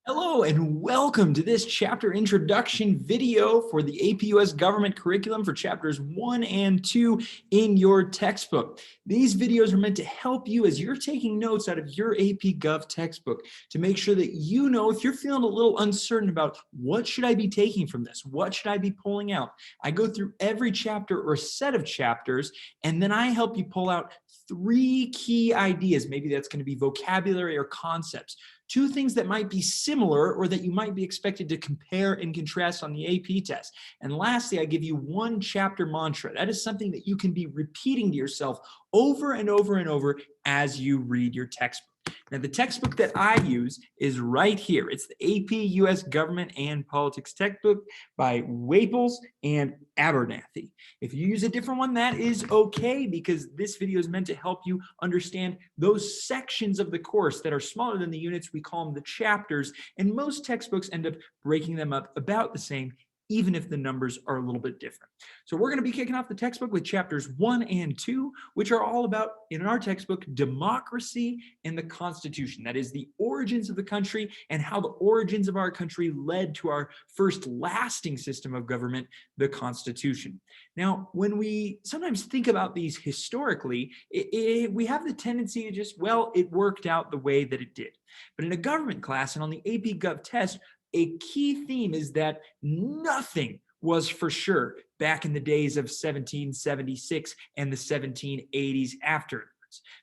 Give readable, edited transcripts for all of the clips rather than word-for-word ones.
Hello and welcome to this chapter introduction video for the AP US Government Curriculum for chapters 1 and 2 in your textbook. These videos are meant to help you as you're taking notes out of your AP Gov textbook to make sure that you know if you're feeling a little uncertain about what should I be taking from this, what should I be pulling out. I go through every chapter or set of chapters and then I help you pull out 3 key ideas. Maybe that's going to be vocabulary or concepts. 2 things that might be similar or that you might be expected to compare and contrast on the AP test. And lastly, I give you 1 chapter mantra. That is something that you can be repeating to yourself over and over and over as you read your textbook. Now, the textbook that I use is right here. It's the AP US Government and Politics textbook by Waples and Abernathy. If you use a different one, that is okay, because this video is meant to help you understand those sections of the course that are smaller than the units. We call them the chapters, and most textbooks end up breaking them up about the same, even if the numbers are a little bit different. So we're going to be kicking off the textbook with chapters 1 and 2, which are all about, in our textbook, democracy and the Constitution. That is the origins of the country and how the origins of our country led to our first lasting system of government, the Constitution. Now, when we sometimes think about these historically, we have the tendency to just, well, it worked out the way that it did. But in a government class and on the AP Gov test, a key theme is that nothing was for sure back in the days of 1776 and the 1780s afterwards,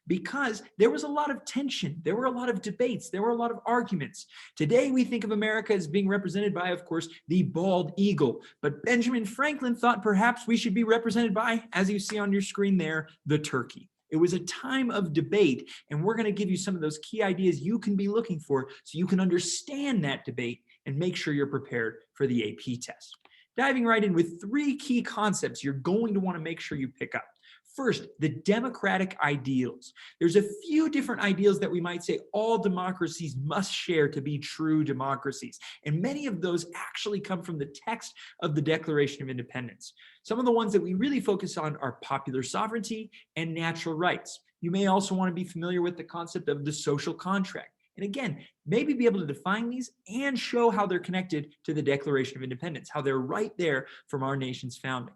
because there was a lot of tension, there were a lot of debates, there were a lot of arguments. Today we think of America as being represented by, of course, the bald eagle, but Benjamin Franklin thought perhaps we should be represented by, as you see on your screen there, the turkey. It was a time of debate, and we're going to give you some of those key ideas you can be looking for so you can understand that debate and make sure you're prepared for the AP test. Diving right in with 3 key concepts you're going to want to make sure you pick up. First, the democratic ideals. There's a few different ideals that we might say all democracies must share to be true democracies. And many of those actually come from the text of the Declaration of Independence. Some of the ones that we really focus on are popular sovereignty and natural rights. You may also want to be familiar with the concept of the social contract. And again, maybe be able to define these and show how they're connected to the Declaration of Independence, how they're right there from our nation's founding.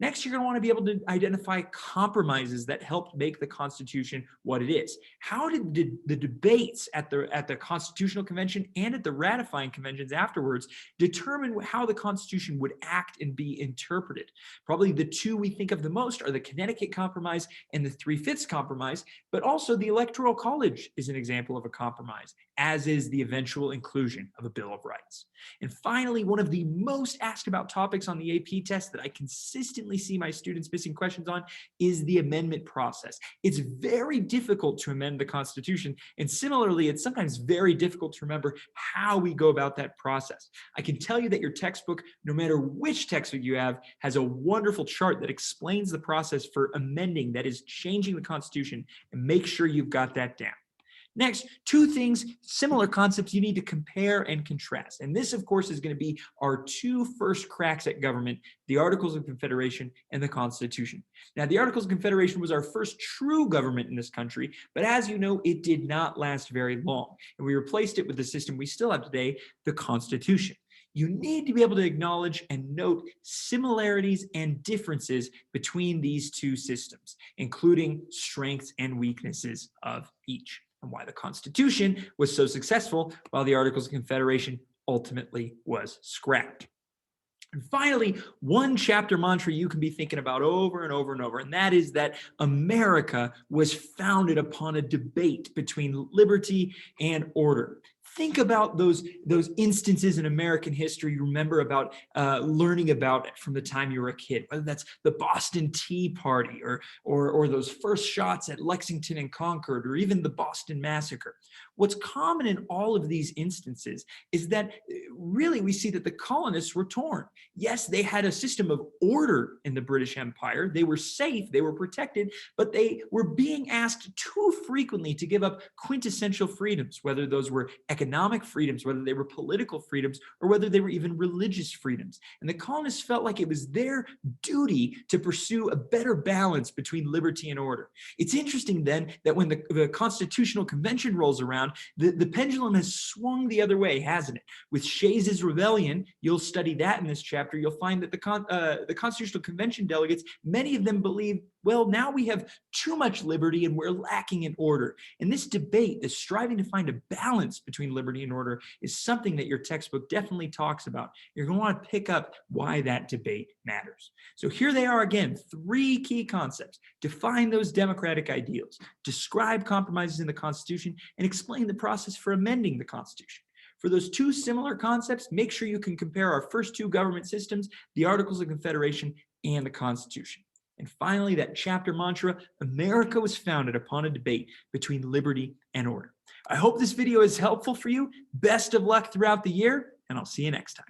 Next, you're going to want to be able to identify compromises that helped make the Constitution what it is. How did the debates at the Constitutional Convention and at the ratifying conventions afterwards determine how the Constitution would act and be interpreted? Probably the 2 we think of the most are the Connecticut Compromise and the 3/5 Compromise, but also the Electoral College is an example of a compromise, as is the eventual inclusion of a Bill of Rights. And finally, one of the most asked about topics on the AP test that I consistently see my students missing questions on is the amendment process. It's very difficult to amend the Constitution, and similarly, it's sometimes very difficult to remember how we go about that process. I can tell you that your textbook, no matter which textbook you have, has a wonderful chart that explains the process for amending, that is, changing the Constitution, and make sure you've got that down. Next, 2 things, similar concepts you need to compare and contrast. And this, of course, is going to be our 2 first cracks at government, the Articles of Confederation and the Constitution. Now, the Articles of Confederation was our first true government in this country, but as you know, it did not last very long. And we replaced it with the system we still have today, the Constitution. You need to be able to acknowledge and note similarities and differences between these 2 systems, including strengths and weaknesses of each, and why the Constitution was so successful while the Articles of Confederation ultimately was scrapped. And finally, 1 chapter mantra you can be thinking about over and over and over, and that is that America was founded upon a debate between liberty and order. Think about those instances in American history you remember about learning about it from the time you were a kid, whether that's the Boston Tea Party or those first shots at Lexington and Concord, or even the Boston Massacre. What's common in all of these instances is that really we see that the colonists were torn. Yes, they had a system of order in the British Empire. They were safe, they were protected, but they were being asked too frequently to give up quintessential freedoms, whether those were economic economic freedoms, whether they were political freedoms or whether they were even religious freedoms. And the colonists felt like it was their duty to pursue a better balance between liberty and order. It's interesting then that when the Constitutional Convention rolls around, the pendulum has swung the other way, hasn't it? With Shays' Rebellion, you'll study that in this chapter, you'll find that the Constitutional Convention delegates, many of them believe, well, now we have too much liberty and we're lacking in order. And this debate, this striving to find a balance between liberty and order, is something that your textbook definitely talks about. You're going to want to pick up why that debate matters. So here they are again, 3 key concepts. Define those democratic ideals, describe compromises in the Constitution, and explain the process for amending the Constitution. For those 2 similar concepts, make sure you can compare our first 2 government systems, the Articles of Confederation and the Constitution. And finally, that chapter mantra, America was founded upon a debate between liberty and order. I hope this video is helpful for you. Best of luck throughout the year, and I'll see you next time.